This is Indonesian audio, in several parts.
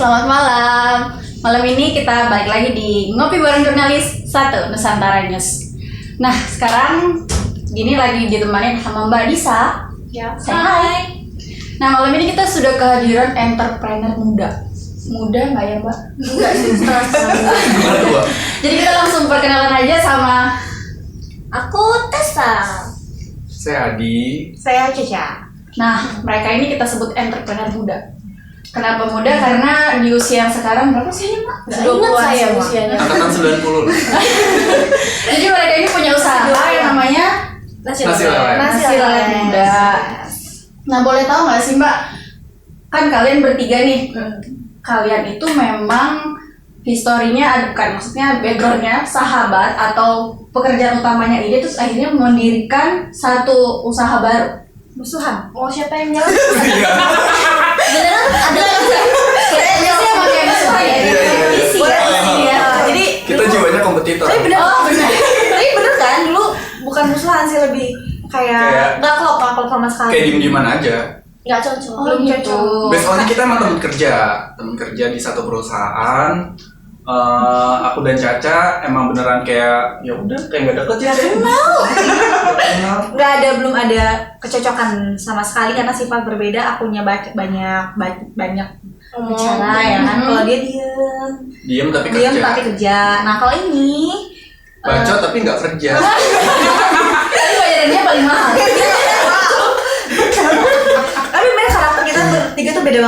selamat malam. Malam ini kita balik lagi di Ngopi Bareng Jurnalis 1 Nusantara News. Nah, sekarang gini lagi ditemani sama Mbak Disa. Ya, Hai. Nah, malam ini kita sudah kehadiran entrepreneur muda. Muda nggak ya, Mbak? Enggak sih. Jadi kita langsung perkenalan aja sama aku Tessa. Saya Adi. Saya Caca. Nah, mereka ini kita sebut entrepreneur muda. Kenapa muda? Karena di usia yang sekarang berapa sih, Mbak? 20-an saya usianya. Angkatan 90 loh. Jadi mereka ini punya usaha yang namanya Nasi lele. Nasi lele muda. Nah, boleh tahu nggak sih, Mbak? Kan kalian bertiga nih. Kalian itu memang historinya, bukan, maksudnya backgroundnya sahabat atau pekerjaan utamanya ide, terus akhirnya mendirikan satu usaha baru. Musuhan. Mau siapa yang jawab? Iya. Beneran ada Biasanya pakai musuhan ya. Iya. Kompetisi ya. Jadi Kita jiwanya kompetitor. tapi bener. Oh, bener. Tapi bener kan dulu bukan musuhan sih, lebih kayak nggak klop sama sekali. Kayak diem-dieman aja. Nggak cocok. Oh, Belum gitu. cocok. Soalnya kita emang teman kerja di satu perusahaan. Aku dan Caca emang beneran kayak ya udah kayak nggak deket ya. Kenal. Belum ada kecocokan sama sekali karena sifat berbeda. Akunya banyak bicara ya kan. Kalau dia Diem tapi diam kerja. tapi kerja. Nah kalau ini Bacot tapi nggak kerja. Tapi bayarannya paling mahal. tapi bener karakter kita bertiga tuh beda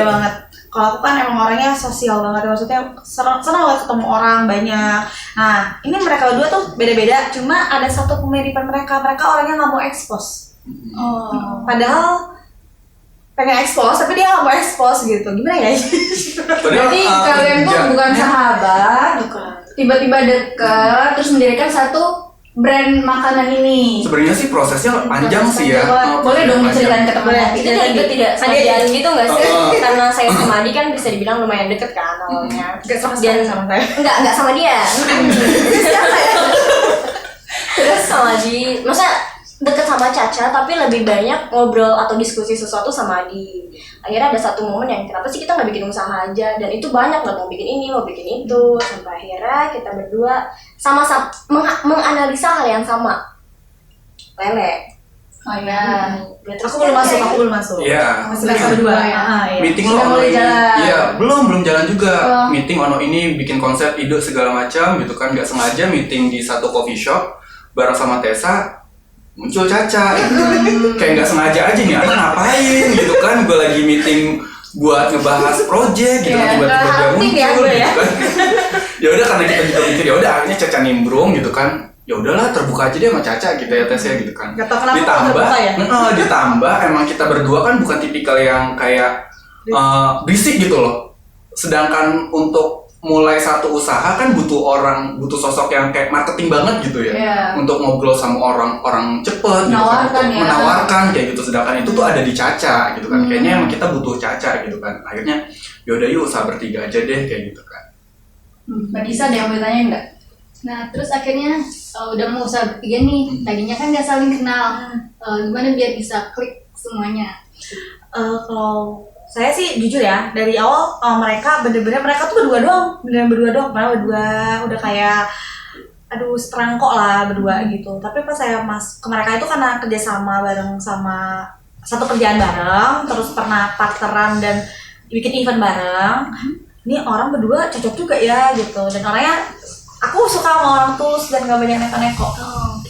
banget. Kalau aku kan emang orangnya sosial banget, maksudnya senang banget ketemu orang banyak. Nah ini mereka berdua tuh beda-beda, cuma ada satu kemiripan mereka orangnya nggak mau expose. Oh. Padahal pengen expose tapi dia nggak mau expose gitu. Gimana ya? Berarti kalian tuh kerja. bukan sahabat, tiba-tiba deket, terus mendirikan satu brand makanan ini. Sebenarnya sih prosesnya panjang sih ya. Boleh dong diceritain ke teman Boleh. kita. Itu tidak sengaja gitu nggak sih? Oh. Karena saya sama Adi kan bisa dibilang lumayan deket kan awalnya. Gak sama Dan sama saya. Enggak sama dia. Terus sama Adi, masa deket sama Caca tapi lebih banyak ngobrol atau diskusi sesuatu sama Adi. Akhirnya ada satu momen yang kenapa sih kita nggak bikin usaha aja, dan itu banyak lah, mau bikin ini mau bikin itu, sampai akhirnya kita berdua sama-sama menganalisa hal yang sama, lele. Oh iya. Aku belum masuk. Iya. Masih mereka berdua ya. Iya. Meeting Sudah ono mulai ini. jalan. Iya, belum jalan juga. Oh. Meeting ono ini bikin konsep, ide segala macam gitu kan, nggak sengaja meeting di satu coffee shop bareng sama Tessa, muncul Caca. Kayak nggak sengaja aja nih, anak ngapain gitu kan, gue lagi meeting buat ngebahas project gitu kan, Iya, tiba-tiba dia hunting ya muncul gue ya. gitu kan. Ya udah, karena kita juga mikir ya udah akhirnya Caca nimbrung gitu kan. Ya udahlah, terbuka aja deh sama Caca gitu ya, Tess ya gitu kan. Gak tau kenapa Ditambah, terbuka ya. ditambah emang kita berdua kan bukan tipikal yang kayak berisik gitu loh. Sedangkan untuk mulai satu usaha kan butuh sosok yang kayak marketing banget gitu ya. Iya. Untuk ngobrol sama orang cepet gitu Menawarkan kan, ya. menawarkan kayak gitu. Sedangkan itu tuh ada di Caca gitu kan. Kayaknya emang kita butuh Caca gitu kan. Akhirnya yaudah yuk usaha bertiga aja deh kayak gitu kan. Mbak Disa ada yang mau ditanya nggak? Nah, terus akhirnya udah mau usaha bertiga nih. Tadinya kan nggak saling kenal. Gimana biar bisa klik semuanya? Kalau saya sih jujur ya, dari awal mereka bener-bener mereka tuh berdua doang, malah berdua udah kayak aduh seterangkok lah berdua gitu. Tapi pas saya ke mereka itu karena kerjasama bareng sama satu kerjaan bareng, terus pernah partneran dan bikin event bareng. Ini orang berdua cocok juga ya gitu, dan orangnya aku suka sama orang tulus dan gak banyak neko-neko.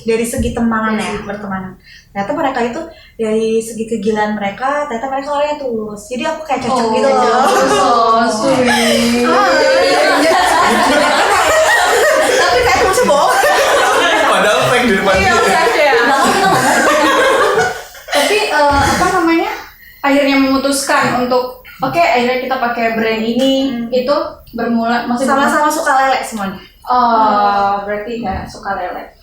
Dari segi temanan ya, bertemanan. Ternyata mereka itu dari segi kegilaan mereka, ternyata mereka orangnya tulus. Jadi aku kayak cocok gitu loh. Oh, sweet. Tapi kayak tulusnya bohong. Padahal fake di depan dia. Tapi apa namanya? Akhirnya memutuskan untuk akhirnya kita pakai brand ini. Itu bermula maksudnya Sama-sama suka lele semuanya. Oh, berarti ya suka lele.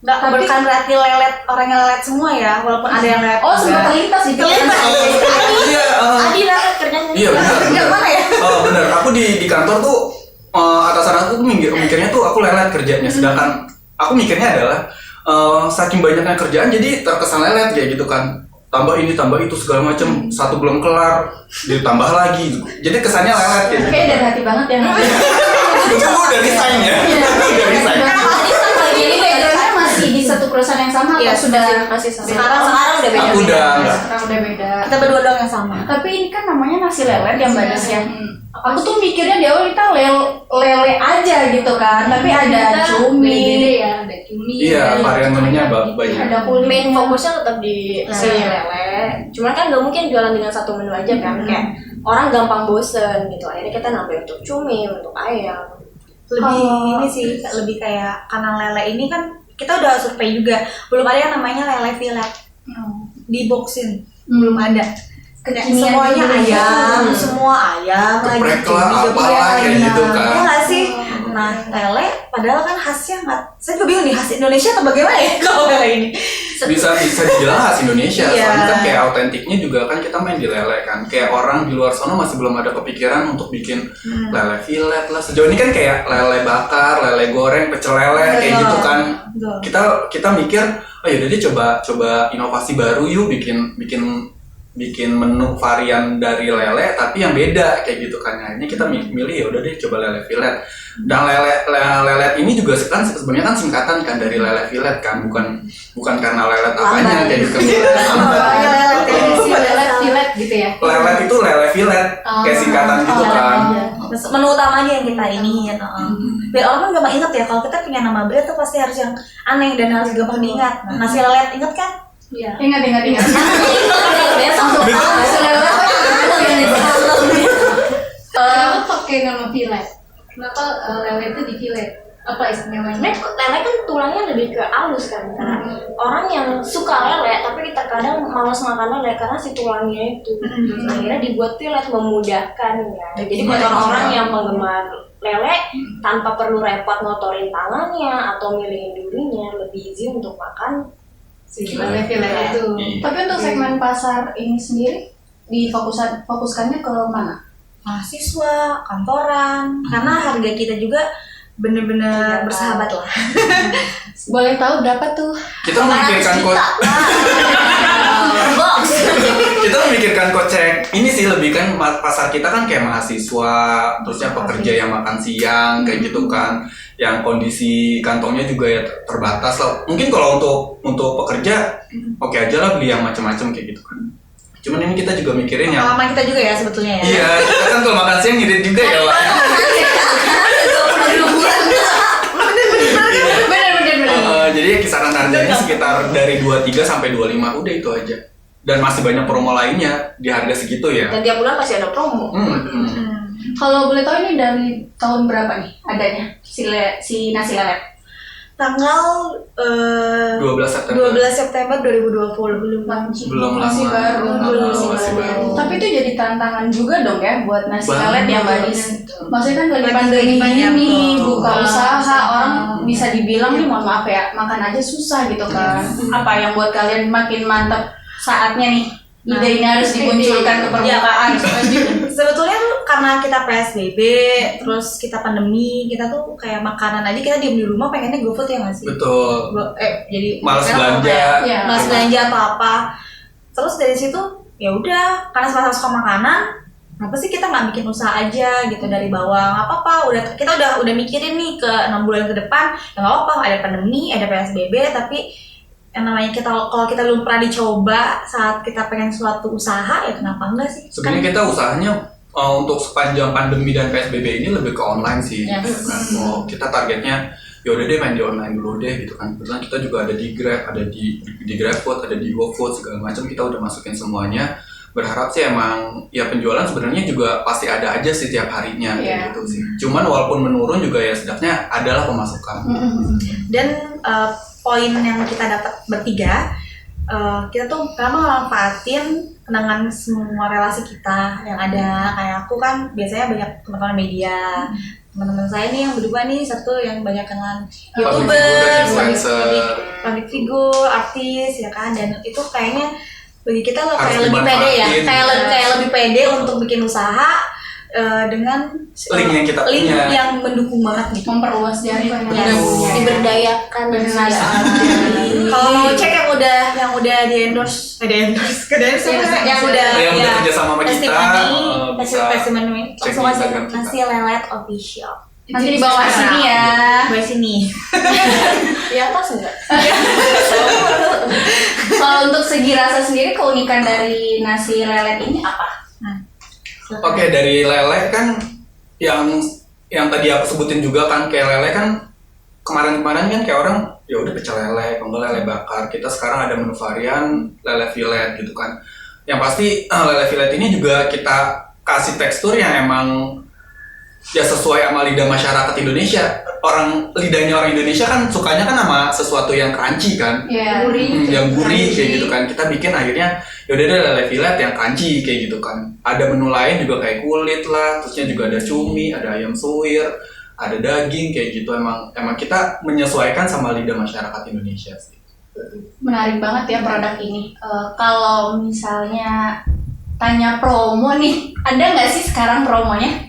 Nggak, bukan berarti lelet, orangnya lelet semua ya, walaupun ada yang lelet. Oh, sempat terlintas di Terlintas. Iya, Adi lele kerjanya. iya benar. Yang mana ya? Oh benar, aku di kantor tuh atasan aku tuh mikirnya tuh aku lelet kerjanya, sedangkan aku mikirnya adalah saking banyaknya kerjaan jadi terkesan lelet kayak gitu kan. tambah ini tambah itu segala macam, satu belum kelar ditambah lagi, jadi kesannya lelet gitu. Kayak dari hati banget ya. Itu udah resign ya, udah resign. Ini backgroundnya masih di satu perusahaan yang sama Iya, atau sudah masih sama. sekarang Sekarang udah beda. Aku udah enggak. sekarang udah beda. Kita berdua doang yang sama. Tapi ini kan namanya nasi lelet yang badas ya. Aku tuh mikirnya di awal kita lele aja gitu kan, tapi ada cumi, beda ya, ada cumi. Iya, varian menunya banyak. ada kulit. Main fokusnya tetap di si lele. Cuman kan nggak mungkin jualan dengan satu menu aja kan, kayak orang gampang bosen gitu. Akhirnya kita nambah untuk cumi, untuk ayam. Lebih ini sih, lebih kayak karena lele ini kan kita udah survei juga, belum ada yang namanya lele fillet di boxin, belum ada. Kekinian Semuanya gitu. ayam, semua ayam lagi Geprek lah, cumi juga apalah, kayak ayam. gitu kan. Iya nggak sih? Nah lele padahal kan khasnya nggak, saya juga bingung nih khas Indonesia atau bagaimana ya kalau lele ini. Bisa dibilang khas Indonesia, Iya. soalnya kan kayak autentiknya juga kan kita main di lele kan, kayak orang di luar sana masih belum ada kepikiran untuk bikin lele fillet lah. Sejauh ini kan kayak lele bakar, lele goreng, pecel lele kayak gitu kan. Betul. Kita mikir, oh yaudah deh coba inovasi baru yuk, bikin menu varian dari lele tapi yang beda kayak gitu kan. Nah, ini kita milih ya udah deh coba lele fillet. Dan lelet ini juga kan sebenarnya kan singkatan kan dari lele fillet kan, bukan karena lelet apanya kayak gitu. Si lelet filet gitu ya. Lelet itu lele fillet kayak singkatan gitu kan. Menu utamanya yang kita ini ya. Biar orang kan gampang inget ya, kalau kita punya nama brand tuh pasti harus yang aneh dan harus gampang diingat. Nasi lelet inget kan? Iya. Ingat. Kenapa pakai nama filet? Kenapa lele itu di filet? Apa istimewanya? Lele kan tulangnya lebih ke halus kan, karena orang yang suka lele tapi terkadang malas makan lele karena si tulangnya itu. Akhirnya dibuat filet memudahkan ya. Jadi buat orang-orang yang penggemar lele tanpa perlu repot ngotorin tangannya atau milihin durinya, lebih easy untuk makan. Si lele filet itu. Tapi untuk segmen pasar ini sendiri fokuskannya ke mana? Mahasiswa, kantoran, karena harga kita juga bener-bener bersahabat lah. Boleh tahu berapa tuh? Kita memikirkan kita memikirkan kocek ini sih, lebih kan pasar kita kan kayak mahasiswa, terusnya pekerja yang makan siang kayak gitu kan, yang kondisi kantongnya juga ya terbatas lah. Mungkin kalau untuk pekerja oke aja lah beli yang macam-macam kayak gitu kan. Cuman ini kita juga mikirin yang Pengalaman kita juga ya sebetulnya ya. iya, kita kan kalau makan siang ngirit juga ya Wak. Jadi kisaran harganya sekitar dari 23 sampai 25, udah itu aja. Dan masih banyak promo lainnya di harga segitu ya. Dan tiap bulan pasti ada promo. Kalau boleh tahu ini dari tahun berapa nih adanya si nasi lelet? Tanggal 12 September. 12 September 2020 Belum masih lama. baru. Masih baru. Tapi itu jadi tantangan juga dong ya buat nasi Banget. lelet yang badis. Maksudnya kan lagi Lagi pandemi banyak ini, tuh. buka usaha, orang bisa dibilang nih mohon maaf ya, makan aja susah gitu kan. Apa yang buat kalian makin mantap saatnya nih? Ide ini harus dimunculkan ke permukaan. Sebetulnya tuh karena kita PSBB, terus kita pandemi, kita tuh kayak makanan aja kita diem di rumah pengennya GoFood ya nggak sih? Betul. Jadi Malas sekarang belanja. kayak Iya. malas belanja atau apa. Terus dari situ ya udah, karena sama-sama suka makanan, kenapa sih kita nggak bikin usaha aja gitu dari bawah? Nggak apa-apa, kita udah mikirin nih ke 6 bulan ke depan, ya nggak apa-apa, ada pandemi, ada PSBB, tapi yang namanya kalau kita belum pernah dicoba saat kita pengen suatu usaha, ya kenapa enggak sih? Sebenarnya kita usahanya untuk sepanjang pandemi dan PSBB ini lebih ke online sih. Yes. Gitu kan. Kita targetnya ya udah deh main di online dulu deh gitu kan. Kebetulan kita juga ada di Grab, ada di GrabFood, ada di GoFood, segala macam kita udah masukin semuanya. Berharap sih emang ya penjualan sebenarnya juga pasti ada aja sih tiap harinya kayak gitu sih. Cuman walaupun menurun juga ya setidaknya adalah pemasukan. Dan poin yang kita dapat bertiga, kita tuh pertama manfaatin kenangan semua relasi kita yang ada. Kayak aku kan biasanya banyak teman-teman media, teman-teman saya nih yang berdua nih, satu yang banyak dengan YouTubers, public figure, artis ya kan, dan itu kayaknya bagi kita loh kayak lebih pede ya, kayak lebih pede untuk bikin usaha. dengan Link yang kita link punya. yang mendukung banget gitu. Memperluas jaringan. Yes. Diberdayakan dan Benar. Kalau mau cek yang udah di endorse, ke endorse yang udah kerja sama kita, bisa testimoni cek di langsung aja Instagram kita. Nasi Lelet Official. Nanti di bawah sini ya. Di sini. Di atas enggak? Kalau untuk segi rasa sendiri, keunikan dari nasi lelet ini apa? Oke, dari lele kan yang tadi aku sebutin juga kan, kayak lele kan kemarin-kemarin kan kayak orang ya udah pecel lele, kalau nggak lele bakar. Kita sekarang ada menu varian lele fillet gitu kan. Yang pasti lele fillet ini juga kita kasih tekstur yang emang ya sesuai sama lidah masyarakat Indonesia. Lidahnya orang Indonesia kan sukanya kan sama sesuatu yang crunchy kan. Iya. Yang gurih kayak gitu kan. Kita bikin akhirnya yaudah deh lele fillet yang crunchy kayak gitu kan. Ada menu lain juga kayak kulit lah, terusnya juga ada cumi, ada ayam suwir, ada daging kayak gitu. Emang kita menyesuaikan sama lidah masyarakat Indonesia sih. Menarik banget ya produk ini. Kalau misalnya tanya promo nih, ada nggak sih sekarang promonya?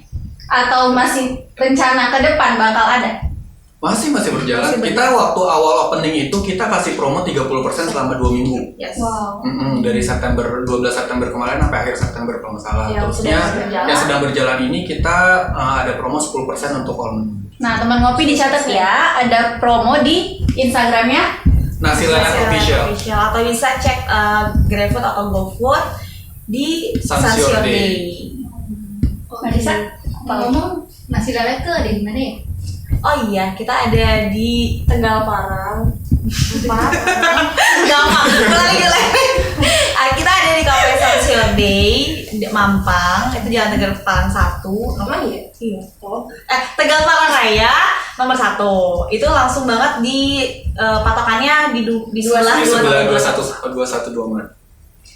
Atau masih rencana ke depan bakal ada? Masih berjalan. Kita waktu awal opening itu kita kasih promo 30% selama 2 minggu. Yes. Wow. Dari 12 September kemarin sampai akhir September kalau nggak salah. Yang Terusnya sedang berjalan. yang sedang berjalan ini kita ada promo 10% untuk all menu. Nah, teman ngopi dicatat ya, ada promo di Instagramnya. Nasi Lelet Official. Atau bisa cek GrabFood atau GoFood di Sansio Sansio Day. Day. Marisa, Ngomong nasi lelet tuh ada di mana ya? Oh iya, kita ada di Tegal Parang 4. Gampang, kita ada di Cafe Sansio Day di Mampang, itu Jalan Tegal Parang 1. Emang iya? Iya. Tegal Parang Raya nomor 1. Itu langsung banget di patokannya di sebelah Di sebelah 21. 2124.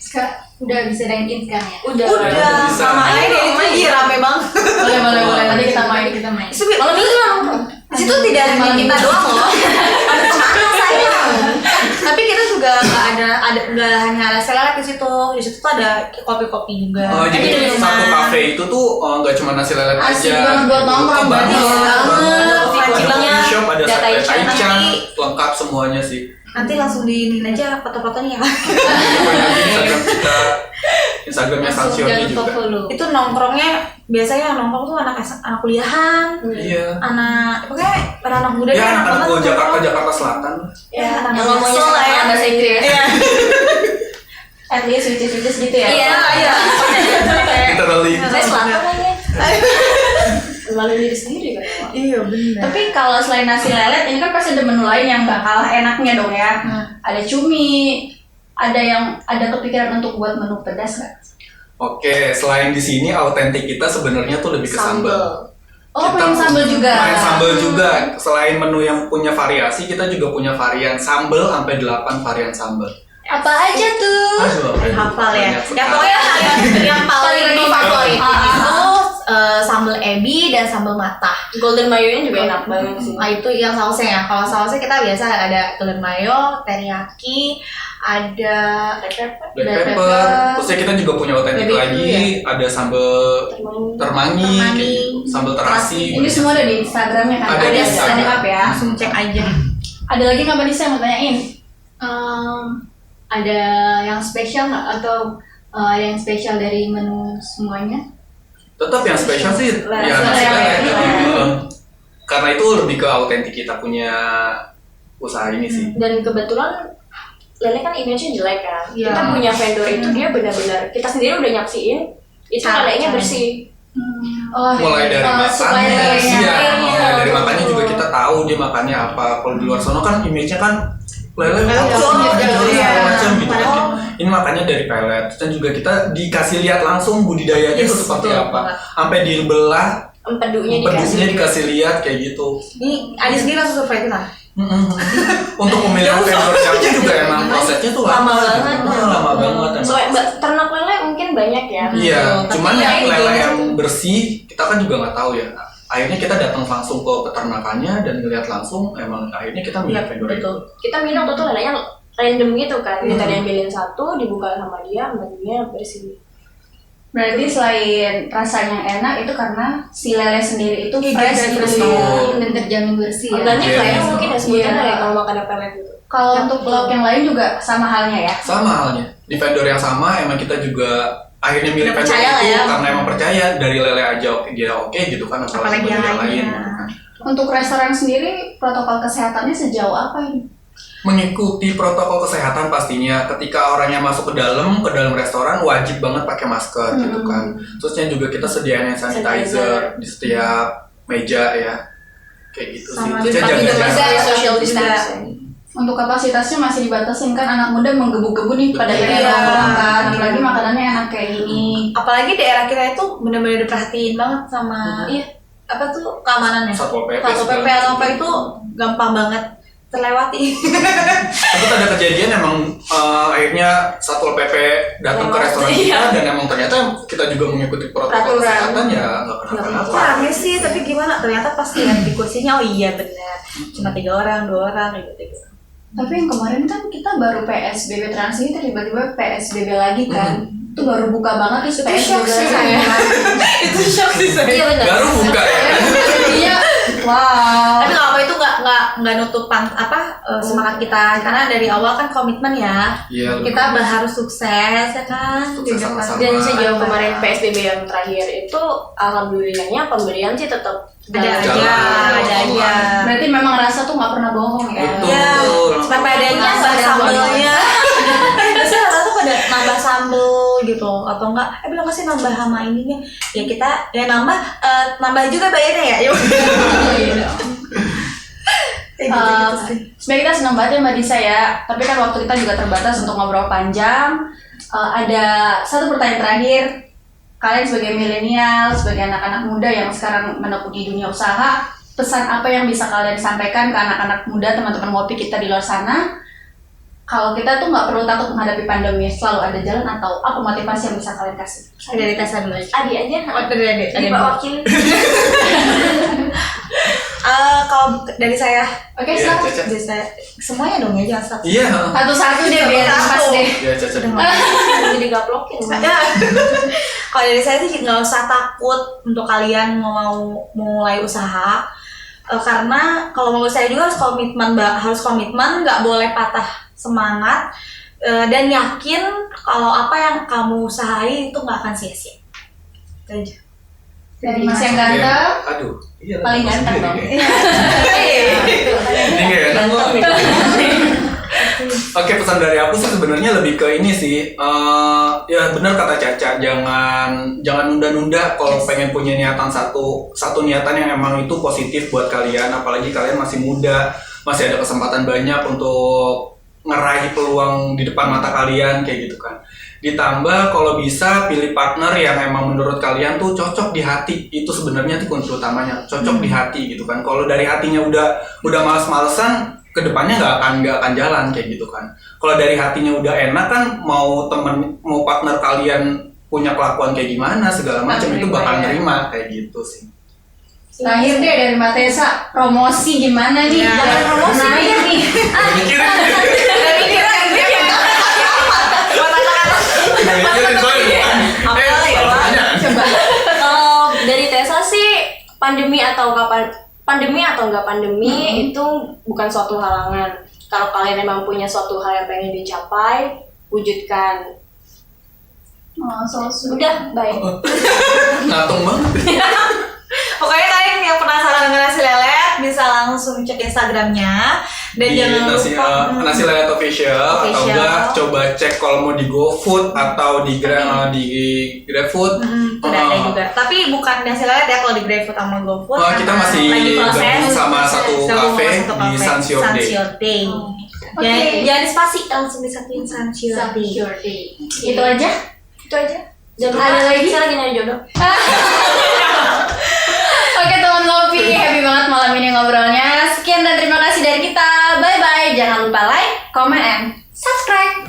Sekarang udah bisa dine in sekarang ya? Udah. Udah, Bisa. sama aja deh, itu rame banget. boleh. Nanti kita main. Itu malam minggu nongkrong. Di situ tidak hanya kita doang loh. Ada teman sayang. Tapi kita juga nggak hanya ada selelet di situ. Di situ tuh ada kopi-kopi juga. Oh, jadi Ada satu minuman. kafe itu tuh nggak cuma nasi lelet Asik aja. banget buat nongkrong, berarti ya. Ada Banget. coffee shop, ada Ada sate taichan. taichan, lengkap semuanya sih. Nanti langsung diinin aja foto-fotonya ya. Instagram kita, Instagramnya Sansio jangan lupa juga. follow. Itu nongkrongnya biasanya yang nongkrong tuh anak kuliahan, Iya. pokoknya anak muda Ya deh, anak-anak banget Jakarta Selatan. Ya, anak Yang ngomongnya Jaksel lah ya. sama bahasa Inggris. Iya. At least which is gitu ya. Iya. Literally. Saya selatan aja. Malu diri sendiri kan. Iya benar. Tapi kalau selain nasi lelet, ini kan pasti ada menu lain yang bakal enaknya dong ya. Ada cumi, ada kepikiran untuk buat menu pedas nggak? Oke, selain di sini autentik kita sebenarnya tuh lebih ke sambal. Oh, main sambal juga. Main sambal juga. Selain menu yang punya variasi, kita juga punya varian sambal sampai 8 varian sambal. Apa aja tuh? Aduh, Hafal ya. banyak Ya sekali. pokoknya yang paling favorit itu sambal ebi dan sambal matah. Golden mayo-nya juga enak banget sih. Nah itu yang sausnya ya. Kalau sausnya kita biasa ada telur mayo, teriyaki, ada Black pepper. Terusnya kita juga punya otentik Baby lagi, ada sambal termangi, kayak gitu. Sambal terasi. Ini semua ada di Instagramnya kan? Ada di Ada Instagram. lengkap ya. langsung cek aja. Ada lagi nggak Mbak Nisa yang mau tanyain? Ada yang spesial nggak atau ada yang spesial dari menu semuanya? Tetap yang spesial sih ya nasi lelet. Karena itu lebih ke autentik kita punya usaha ini sih. Dan kebetulan Lele kan image-nya jelek kan. Iya. Kita punya vendor itu dia benar-benar kita sendiri udah nyaksiin itu lelenya bersih. Oh, Mulai dari supaya makannya, lelenya iya, lain. dari makannya juga kita tahu dia makannya apa. Kalau di luar sana kan image-nya kan lele jorok, segala macam gitu kan. Padahal- Ini makannya dari pelet, dan juga kita dikasih lihat langsung budidayanya itu Yes, seperti betul apa. banget. Sampai dibelah, Empedunya pedusnya dikasih lihat kayak gitu. Ini Adi sendiri langsung survei kita. Untuk pemilihan vendor yang juga emang prosesnya tuh Lama banget. Lama banget. emang. Soalnya ternak lele mungkin banyak ya. Iya, Tapi cuman ya yang ini lele gini. yang bersih kita kan juga nggak tahu ya. Akhirnya kita datang langsung ke peternakannya dan ngeliat langsung, emang akhirnya kita milih Iya, vendor itu. betul. Kita minum tuh lelenya random gitu kan. Kita diambilin satu, dibuka sama dia, menunya bersih. Berarti selain rasanya enak itu karena si lele sendiri itu fresh gitu betul. ya. Dan terjamin bersih ya. Organik lah ya Iya. mungkin ya sebutannya Iya. ya kalau makan pelet gitu. Kalau untuk lauk yang lain juga sama halnya ya. Sama halnya di vendor yang sama, emang kita juga akhirnya milih Udah vendor percaya lah itu ya. karena emang percaya dari lele aja dia oke gitu kan, Apalagi yang dari lainnya. gitu kan. Untuk restoran sendiri protokol kesehatannya sejauh apa ini? Mengikuti protokol kesehatan pastinya. Ketika orangnya masuk ke dalam restoran wajib banget pakai masker gitu kan. Terusnya juga kita sediain hand sanitizer di setiap meja ya, kayak gitu Sama sih. Terusnya juga jaga masih jarak. social juga. distancing. Untuk kapasitasnya masih dibatasin kan, anak muda menggebu-gebu nih pada Betul. pengen Iya. makan, apalagi makanannya enak kayak gini. Apalagi daerah kita itu benar-benar diperhatiin banget sama apa tuh keamanannya. Satpol PP Satpol PP segala atau apa macam. itu gampang banget terlewati. Sempat ada kejadian emang akhirnya Satpol PP datang ke restoran kita dan emang ternyata kita juga mengikuti protokol Peraturan. kesehatan ya nggak kenapa-napa. Rame sih, tapi gimana? Ternyata pas lihat di kursinya, oh iya benar, cuma 3 orang, 2 orang gitu. Tapi yang kemarin kan kita baru PSBB transisi, tiba-tiba PSBB lagi kan. Itu baru buka banget terus shock PSBB sih lagi. saya. Itu shock sih saya. Iya benar. Baru buka ya. Jadinya wow. Tapi nggak apa itu nggak nutup semangat kita, karena dari awal kan komitmen ya. Iya. Kita harus sukses ya kan. Sukses Di depan. sama-sama. Dan sejauh kemarin PSBB yang terakhir itu alhamdulillahnya pemberian sih tetap Ada aja, Jalan. ada aja. Berarti memang rasa tuh nggak pernah bohong ya. Betul. Ya, papedanya Rasa nggak yang sambelnya. Biasanya rata tuh pada nambah sambel gitu, atau enggak? Bilang kasih nambah sama ininya. Ya kita ya nambah juga bayarnya ya. Yuk. Gitu sih. Sebenarnya kita senang banget ya Mbak Disa ya, tapi kan waktu kita juga terbatas untuk ngobrol panjang. Ada satu pertanyaan terakhir, kalian sebagai milenial, sebagai anak-anak muda yang sekarang menekuni dunia usaha, pesan apa yang bisa kalian sampaikan ke anak-anak muda, teman-teman ngopi kita di luar sana? Kalau kita tuh nggak perlu takut menghadapi pandemi, selalu ada jalan, atau apa motivasi yang bisa kalian kasih? Dari Tessa dulu aja. Adi aja. Oh, dari adik. Jadi Pak Wakil. Kalau dari saya, Oke, Iya, silakan. Caca. dari saya semuanya dong ya, jangan satu. Iya. Satu-satu deh biar pas deh. Iya, Caca. Jadi gaplokin. Ya. Kalau dari saya sih nggak usah takut untuk kalian mau mulai usaha. Karena kalau menurut saya juga harus komitmen, nggak boleh patah semangat, dan yakin kalau apa yang kamu usahai itu nggak akan sia-sia. Itu aja. Dari Mas yang ganteng, Aduh. Iya, paling ganteng dong. Ini nggak enak kok. Oke, pesan dari aku sih sebenarnya lebih ke ini sih. Ya benar kata Caca, jangan nunda-nunda kalau pengen punya niatan satu niatan yang emang itu positif buat kalian, apalagi kalian masih muda, masih ada kesempatan banyak untuk ngeraih peluang di depan mata kalian kayak gitu kan. Ditambah kalau bisa pilih partner yang emang menurut kalian tuh cocok di hati, itu sebenarnya tuh kunci utamanya, cocok di hati gitu kan. Kalau dari hatinya udah males-malesan, kedepannya nggak akan jalan kayak gitu kan. Kalau dari hatinya udah enak kan, mau partner kalian punya kelakuan kayak gimana segala macam itu bakal nerima kayak gitu sih. Terakhir deh dari Mbak Tessa, promosi gimana nih? Ya, Jangan promosi nah, nih. Kalau dari Tessa sih pandemi atau nggak pandemi itu bukan suatu halangan. Kalau kalian memang punya suatu hal yang pengen dicapai, wujudkan. Oh, so sweet. Udah, baik. Ngatung banget. Pokoknya kalian yang penasaran dengan nasi lelet bisa langsung cek Instagramnya, dan Di jangan lupa nasi lelet official, atau enggak coba cek kalau mau di GoFood atau di GrabFood. udah ada juga. Tapi bukan nasi lelet ya kalau di GrabFood sama GoFood. Kita karena masih lagi proses. gabung sama satu Gabung kafe sama satu di Sansior Day. Day. Oke. Jangan spasi, langsung disatuin Sansior Day. Itu aja. Itu aja. Jangan Ada lagi? Saya lagi nyari jodoh. Oke teman ngopi, happy banget malam ini ngobrolnya. Sekian dan terima kasih dari kita. Bye bye. Jangan lupa like, comment, and subscribe.